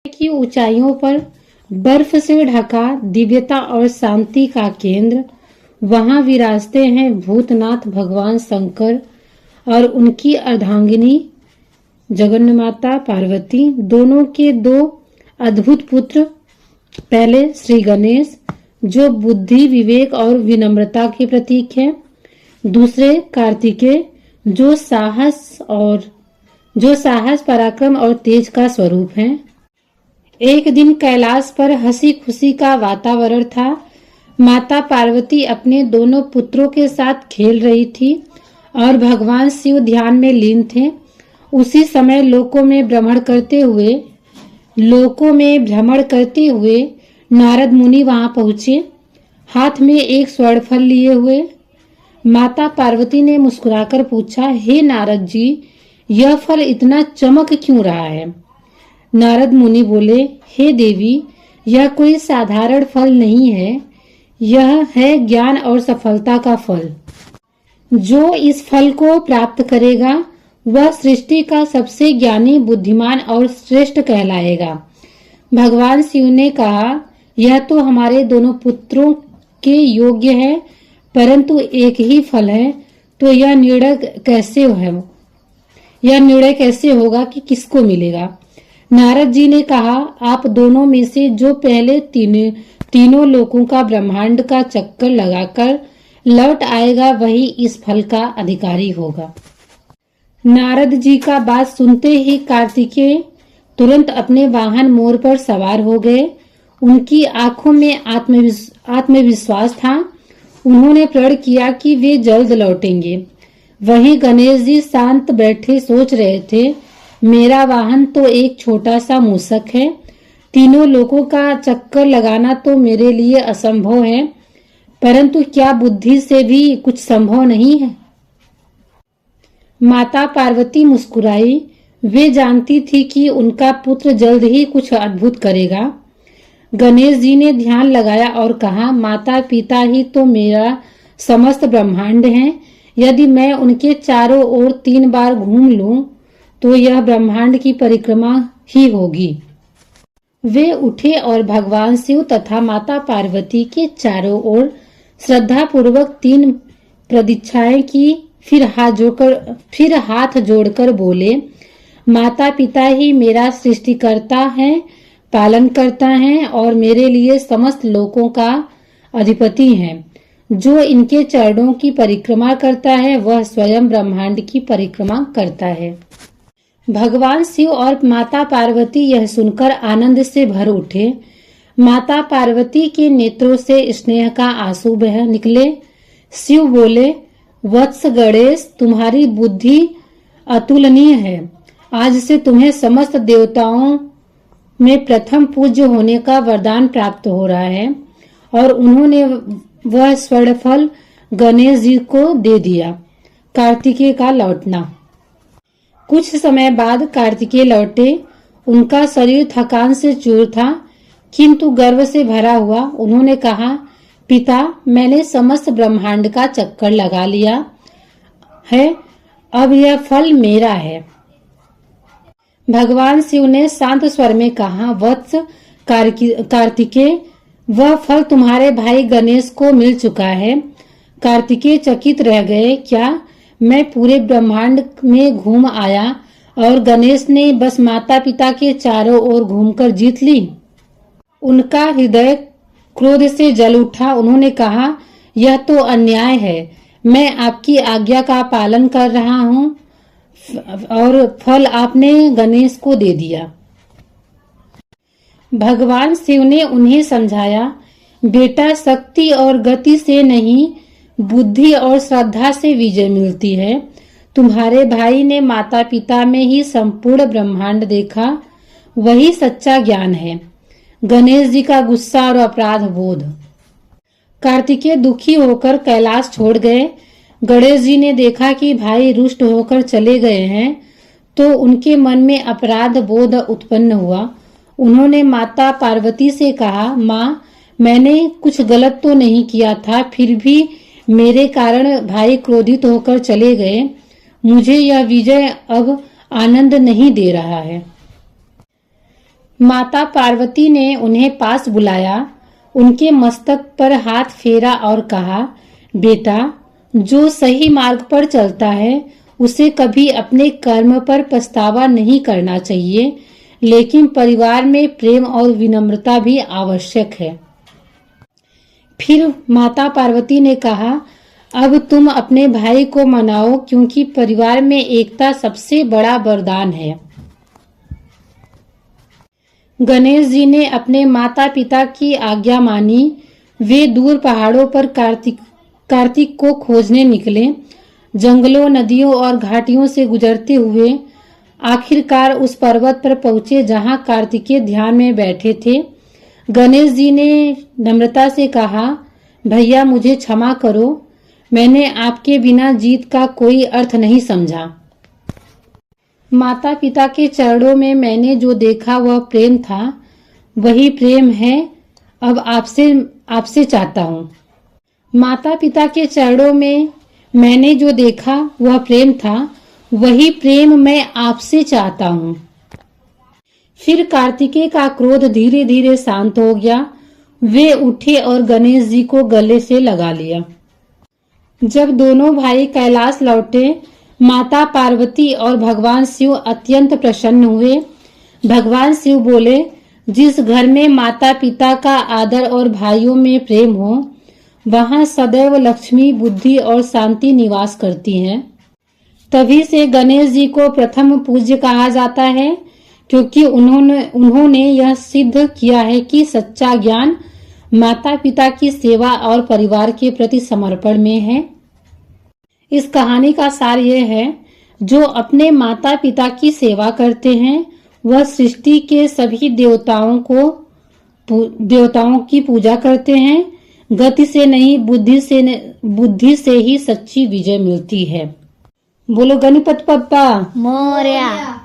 की ऊंचाइयों पर बर्फ से ढका दिव्यता और शांति का केंद्र, वहां विराजते हैं भूतनाथ भगवान शंकर और उनकी अर्धांगिनी जगन्माता पार्वती। दोनों के दो अद्भुत पुत्र, पहले श्री गणेश जो बुद्धि, विवेक और विनम्रता के प्रतीक हैं, दूसरे कार्तिकेय जो साहस, पराक्रम और तेज का स्वरूप हैं। एक दिन कैलाश पर हंसी खुशी का वातावरण था। माता पार्वती अपने दोनों पुत्रों के साथ खेल रही थी और भगवान शिव ध्यान में लीन थे। उसी समय लोकों में भ्रमण करते हुए नारद मुनि वहां पहुंचे, हाथ में एक स्वर्ण फल लिए हुए। माता पार्वती ने मुस्कुराकर पूछा, हे नारद जी, यह फल इतना चमक क्यों रहा है? नारद मुनि बोले, हे देवी, यह कोई साधारण फल नहीं है, यह है ज्ञान और सफलता का फल। जो इस फल को प्राप्त करेगा वह सृष्टि का सबसे ज्ञानी, बुद्धिमान और श्रेष्ठ कहलाएगा। भगवान शिव ने कहा, यह तो हमारे दोनों पुत्रों के योग्य है, परंतु एक ही फल है, तो यह निर्णय कैसे होगा कि किसको मिलेगा? नारद जी ने कहा, आप दोनों में से जो पहले तीनों लोकों का ब्रह्मांड का चक्कर लगाकर लौट आएगा वही इस फल का अधिकारी होगा। नारद जी का बात सुनते ही कार्तिकेय तुरंत अपने वाहन मोर पर सवार हो गए। उनकी आंखों में आत्मविश्वास था। उन्होंने प्रण किया कि वे जल्द लौटेंगे। वहीं गणेश जी शांत बैठे सोच रहे थे, मेरा वाहन तो एक छोटा सा मूषक है, तीनों लोगों का चक्कर लगाना तो मेरे लिए असंभव है, परंतु क्या बुद्धि से भी कुछ संभव नहीं है? माता पार्वती मुस्कुराई। वे जानती थी कि उनका पुत्र जल्द ही कुछ अद्भुत करेगा। गणेश जी ने ध्यान लगाया और कहा, माता पिता ही तो मेरा समस्त ब्रह्मांड हैं। यदि मैं उनके चारों ओर 3 बार घूम लूं तो यह ब्रह्मांड की परिक्रमा ही होगी। वे उठे और भगवान शिव तथा माता पार्वती के चारों ओर श्रद्धा पूर्वक 3 प्रदक्षिणाएं की। फिर हाथ जोड़कर बोले, माता पिता ही मेरा सृष्टिकर्ता है, पालन करता है और मेरे लिए समस्त लोकों का अधिपति है। जो इनके चरणों की परिक्रमा करता है वह स्वयं ब्रह्मांड की परिक्रमा करता है। भगवान शिव और माता पार्वती यह सुनकर आनंद से भर उठे। माता पार्वती के नेत्रों से स्नेह का आंसू बह निकले। शिव बोले, वत्स गणेश, तुम्हारी बुद्धि अतुलनीय है। आज से तुम्हें समस्त देवताओं में प्रथम पूज्य होने का वरदान प्राप्त हो रहा है। और उन्होंने वह स्वर्ण फल गणेश जी को दे दिया। कार्तिकेय का लौटना। कुछ समय बाद कार्तिकेय लौटे। उनका शरीर थकान से चूर था, किंतु गर्व से भरा हुआ। उन्होंने कहा, पिता, मैंने समस्त ब्रह्मांड का चक्कर लगा लिया है, अब यह फल मेरा है। भगवान शिव ने शांत स्वर में कहा, वत्स कार्तिकेय, वह फल तुम्हारे भाई गणेश को मिल चुका है। कार्तिकेय चकित रह गए। क्या मैं पूरे ब्रह्मांड में घूम आया और गणेश ने बस माता पिता के चारों ओर घूमकर जीत ली? उनका हृदय क्रोध से जल उठा। उन्होंने कहा, यह तो अन्याय है। मैं आपकी आज्ञा का पालन कर रहा हूँ और फल आपने गणेश को दे दिया। भगवान शिव ने उन्हें समझाया, बेटा, शक्ति और गति से नहीं, बुद्धि और श्रद्धा से विजय मिलती है। तुम्हारे भाई ने माता पिता में ही संपूर्ण ब्रह्मांड देखा, वही सच्चा ज्ञान है। गणेश जी का गुस्सा और अपराध बोध। कार्तिकेय दुखी होकर कैलाश छोड़ गए। गणेश जी ने देखा कि भाई रुष्ट होकर चले गए हैं, तो उनके मन में अपराध बोध उत्पन्न हुआ। उन्होंने माता पार्वती से कहा, माँ, मैंने कुछ गलत तो नहीं किया था, फिर भी मेरे कारण भाई क्रोधित होकर चले गए। मुझे यह विजय अब आनंद नहीं दे रहा है। माता पार्वती ने उन्हें पास बुलाया, उनके मस्तक पर हाथ फेरा और कहा, बेटा, जो सही मार्ग पर चलता है उसे कभी अपने कर्म पर पछतावा नहीं करना चाहिए, लेकिन परिवार में प्रेम और विनम्रता भी आवश्यक है। फिर माता पार्वती ने कहा, अब तुम अपने भाई को मनाओ, क्योंकि परिवार में एकता सबसे बड़ा वरदान है। गणेश जी ने अपने माता पिता की आज्ञा मानी। वे दूर पहाड़ों पर कार्तिक को खोजने निकले। जंगलों, नदियों और घाटियों से गुजरते हुए आखिरकार उस पर्वत पर पहुंचे जहां कार्तिकेय ध्यान में बैठे थे। गणेश जी ने नम्रता से कहा, भैया, मुझे क्षमा करो, मैंने आपके बिना जीत का कोई अर्थ नहीं समझा। माता पिता के चरणों में मैंने जो देखा वह प्रेम था, वही प्रेम है। अब आपसे चाहता हूँ। माता पिता के चरणों में मैंने जो देखा वह प्रेम था, वही प्रेम मैं आपसे चाहता हूँ। फिर कार्तिकेय का क्रोध धीरे धीरे शांत हो गया। वे उठे और गणेश जी को गले से लगा लिया। जब दोनों भाई कैलाश लौटे, माता पार्वती और भगवान शिव अत्यंत प्रसन्न हुए। भगवान शिव बोले, जिस घर में माता पिता का आदर और भाइयों में प्रेम हो, वहां सदैव लक्ष्मी, बुद्धि और शांति निवास करती हैं। तभी से गणेश जी को प्रथम पूज्य कहा जाता है, क्योंकि उन्होंने यह सिद्ध किया है कि सच्चा ज्ञान माता पिता की सेवा और परिवार के प्रति समर्पण में है। इस कहानी का सार यह है, जो अपने माता पिता की सेवा करते हैं वह सृष्टि के सभी देवताओं की पूजा करते हैं। गति से नहीं, बुद्धि से ही सच्ची विजय मिलती है। बोलो गणपति बप्पा मोरया।